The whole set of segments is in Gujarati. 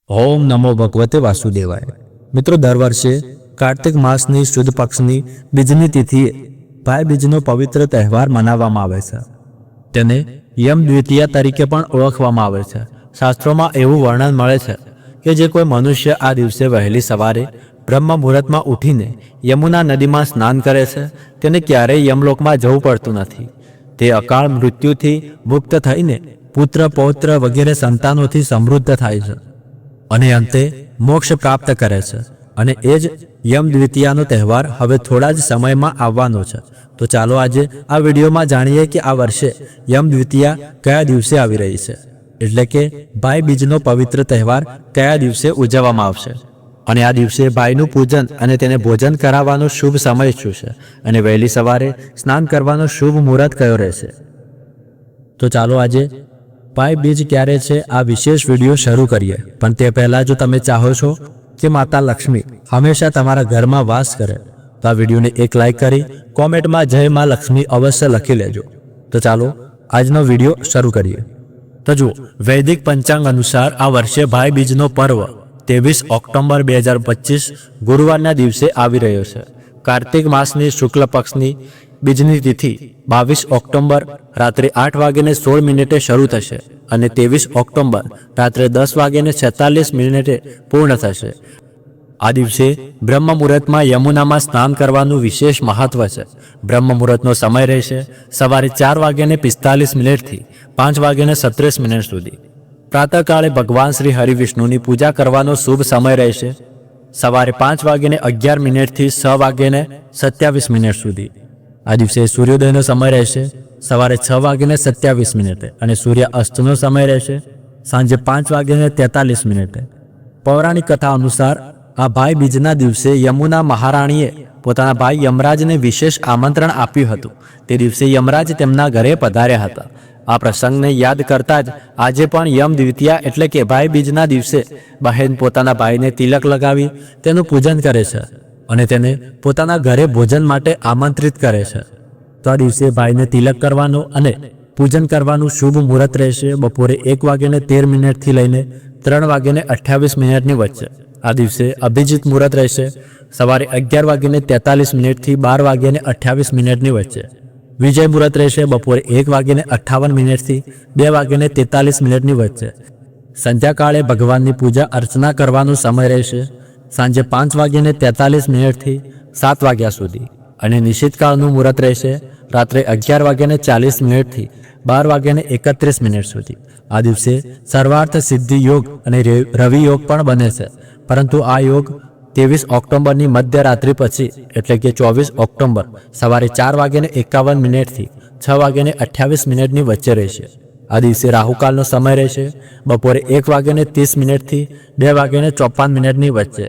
ઓમ નમો ભગવતે વાસુદેવાય। મિત્રો, દર વર્ષે કાર્તિક માસની શુદ્ધ પક્ષની બીજની તિથિએ ભાઈ બીજનો પવિત્ર તહેવાર મનાવવામાં આવે છે। તેને યમ દ્વિતીયા તરીકે પણ ઓળખવામાં આવે છે। શાસ્ત્રોમાં એવું વર્ણન મળે છે કે જે કોઈ મનુષ્ય આ દિવસે વહેલી સવારે બ્રહ્મ મુહૂર્તમાં ઉઠીને યમુના નદીમાં સ્નાન કરે છે તેને ક્યારેય યમલોકમાં જવું પડતું નથી। તે અકાળ મૃત્યુથી મુક્ત થઈને પુત્ર પૌત્ર વગેરે સંતાનોથી સમૃદ્ધ થાય છે અને અંતે મોક્ષ પ્રાપ્ત કરે છે। અને એ જ યમ દ્વિતીયાનો તહેવાર હવે થોડા જ સમયમાં આવવાનો છે। તો ચાલો આજે આ વિડીયોમાં જાણીએ કે આ વર્ષે યમ દ્વિતીયા કયા દિવસે આવી રહી છે, એટલે કે ભાઈ બીજનો પવિત્ર તહેવાર કયા દિવસે ઉજવવામાં આવશે અને આ દિવસે ભાઈનું પૂજન અને તેને ભોજન કરાવવાનો શુભ સમય શું છે અને વહેલી સવારે સ્નાન કરવાનો શુભ મુહૂર્ત કયો રહેશે। તો ચાલો આજે ભાઈ બીજ ક્યારે છે આ વિશેષ વિડીયો શરૂ કરીએ। પણ તે પહેલાં જો તમે ચાહો છો કે માતા લક્ષ્મી હંમેશા તમારા ઘરમાં વાસ કરે તો આ વિડીયોને એક લાઈક કરી કોમેન્ટમાં જય માં લક્ષ્મી અવશ્ય લખી લેજો। તો ચાલો આજનો વિડીયો શરૂ કરીએ। તો જુઓ, વૈદિક પંચાંગ અનુસાર આ વર્ષે ભાઈ બીજનો પર્વ 23 ઓક્ટોબર 2025 ગુરુવારના દિવસે આવી રહ્યો છે। કાર્તિક માસની શુક્લ પક્ષની બીજની તિથિ 22 ઓક્ટોબર રાત્રે 8:16 શરૂ થશે અને 23 ઓક્ટોબર રાત્રે 10:46 પૂર્ણ થશે। આ દિવસે બ્રહ્મ મુહૂર્તમાં યમુનામાં સ્નાન કરવાનું વિશેષ મહત્વ છે। બ્રહ્મ મુહૂર્તનો સમય રહેશે સવારે 4:45 થી 5:37 સુધી। પ્રાતઃકાળે ભગવાન શ્રી હરિવિષ્ણુની પૂજા કરવાનો શુભ સમય રહેશે સવારે 5:11 થી 6:27 સુધી। આ દિવસે સૂર્યોદયનો સમય રહેશે સવારે 6:27 અને સૂર્ય અસ્તનો સમય રહેશે સાંજે 5:43। પૌરાણિક કથા અનુસાર આ ભાઈ બીજના દિવસે યમુના મહારાણીએ પોતાના ભાઈ યમરાજને વિશેષ આમંત્રણ આપ્યું હતું। તે દિવસે યમરાજ તેમના ઘરે પધાર્યા હતા। આ પ્રસંગને યાદ કરતા જ આજે પણ યમ દ્વિતીયા એટલે કે ભાઈ બીજના દિવસે બહેન પોતાના ભાઈને તિલક લગાવી તેનું પૂજન કરે છે અને તેને પોતાના ઘરે ભોજન માટે આમંત્રિત કરે છે। તો આ દિવસે ભાઈને તિલક કરવાનો અને પૂજન કરવાનું શુભ મુહૂર્ત રહેશે બપોરે 1:13 થી લઈને 3:28 વચ્ચે। આ દિવસે અભિજીત મુહૂર્ત રહેશે સવારે 11:43 થી 12:28 વચ્ચે। વિજય મુહૂર્ત રહેશે બપોરે 1:58 થી 2:43 વચ્ચે। સંધ્યાકાળે ભગવાનની પૂજા અર્ચના કરવાનો સમય રહેશે સાંજે 5:43 થી 7 વાગ્યા સુધી અને નિશિતકાળનું મુહૂર્ત રહેશે રાત્રે 11:40 થી 12:31 સુધી। આ દિવસે સર્વાર્થ સિદ્ધિ યોગ અને રવિ યોગ પણ બને છે, પરંતુ આ યોગ 23 ઓક્ટોબરની મધ્યરાત્રિ પછી એટલે કે 24 ઓક્ટોબર સવારે 4:51 થી 6:28 વચ્ચે રહેશે। આ દિવસે રાહુકાળનો સમય રહેશે બપોરે 1:30 થી 2:54 વચ્ચે।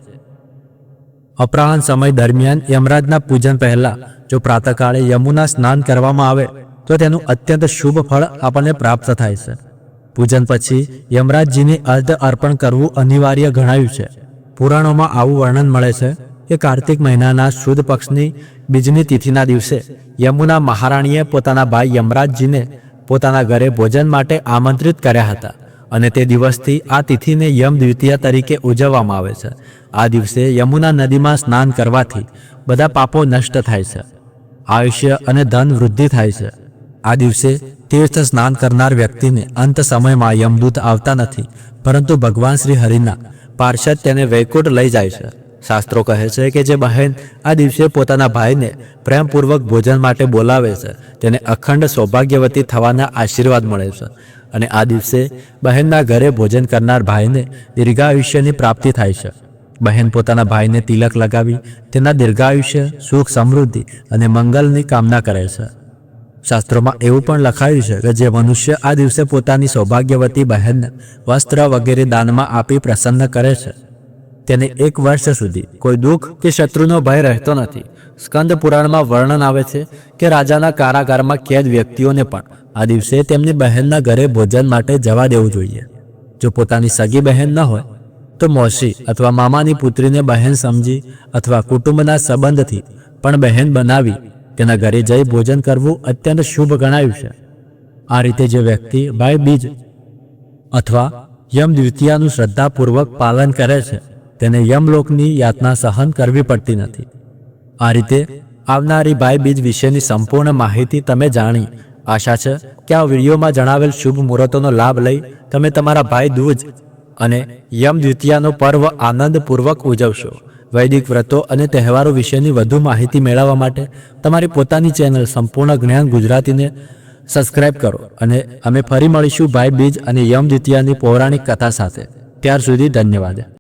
અપરાહ્ન સમય દરમિયાન યમરાજના પૂજન પહેલા જો પ્રાતઃકાળે યમુના સ્નાન કરવામાં આવે તો તેનું અત્યંત શુભ ફળ આપણને પ્રાપ્ત થાય છે। પૂજન પછી યમરાજજીને અર્ધ અર્પણ કરવું અનિવાર્ય ગણાયું છે। પુરાણોમાં આવું વર્ણન મળે છે કે કાર્તિક મહિનાના શુદ્ધ પક્ષની બીજની તિથિના દિવસે યમુના મહારાણીએ પોતાના ભાઈ યમરાજજીને પોતાના ઘરે ભોજન માટે આમંત્રિત કર્યા હતા અને તે દિવસથી આ તિથિને યમ દ્વિતીયા તરીકે ઉજવવામાં આવે છે। આ દિવસે યમુના નદીમાં સ્નાન કરવાથી બધા પાપો નષ્ટ થાય છે, આયુષ્ય અને ધન વૃદ્ધિ થાય છે। આ દિવસે તીર્થ સ્નાન કરનાર વ્યક્તિને અંત સમયમાં યમદૂત આવતા નથી, પરંતુ ભગવાન શ્રી હરિના પાર્ષદ તેને વૈકુંઠ લઈ જાય છે। શાસ્ત્રો કહે છે કે જે બહેન આ દિવસે પોતાના ભાઈને પ્રેમપૂર્વક ભોજન માટે બોલાવે છે તેને અખંડ સૌભાગ્યવતી થવાના આશીર્વાદ મળે છે અને આ દિવસે બહેનના ઘરે ભોજન કરનાર ભાઈને દીર્ઘાયુષ્યની પ્રાપ્તિ થાય છે। બહેન પોતાના ભાઈને તિલક લગાવી તેના દીર્ઘાયુષ્ય, સુખ, સમૃદ્ધિ અને મંગલની કામના કરે છે। શાસ્ત્રોમાં એવું પણ લખાયું છે કે જે મનુષ્ય આ દિવસે પોતાની સૌભાગ્યવતી બહેનને વસ્ત્ર વગેરે દાનમાં આપી પ્રસન્ન કરે છે તેને 1 વર્ષ સુધી કોઈ દુઃખ કે શત્રુનો ભય રહેતો નથી। સ્કંદ પુરાણમાં વર્ણન આવે છે કે રાજાના કારાગારમાં કેદ વ્યક્તિઓને પણ આ દિવસે તેમની બહેનના ઘરે ભોજન માટે જવા દેવું જોઈએ। જો પોતાની સગી બહેન ન હોય તો મોસી અથવા મામાની પુત્રીને બહેન સમજી અથવા કુટુંબના સંબંધથી પણ બહેન બનાવી તેના ઘરે જઈ ભોજન કરવું અત્યંત શુભ ગણાયું છે। આ રીતે જે વ્યક્તિ ભાઈ બીજ અથવા યમ દ્વિતીયાનું શ્રદ્ધાપૂર્વક પાલન કરે છે તેને યમલોકની યાતના સહન કરવી પડતી નથી. આ રીતે આવનારી ભાઈ બીજ વિશેની સંપૂર્ણ માહિતી તમે જાણી. આશા છે કે આ વિડીયોમાં જણાવેલ શુભ મુહૂર્તોનો લાભ લઈ તમે તમારા ભાઈ દૂજ અને યમ દ્વિતીયાનો પર્વ આનંદપૂર્વક ઉજવશો. વૈદિક વ્રતો અને તહેવારો વિશેની વધુ માહિતી મેળવવા માટે તમારી પોતાની ચેનલ સંપૂર્ણ જ્ઞાન ગુજરાતીને સબસ્ક્રાઇબ કરો અને અમે ફરી મળીશું ભાઈ બીજ અને યમ દ્વિતીયાની પૌરાણિક કથા સાથે. ત્યાર સુધી ધન્યવાદ.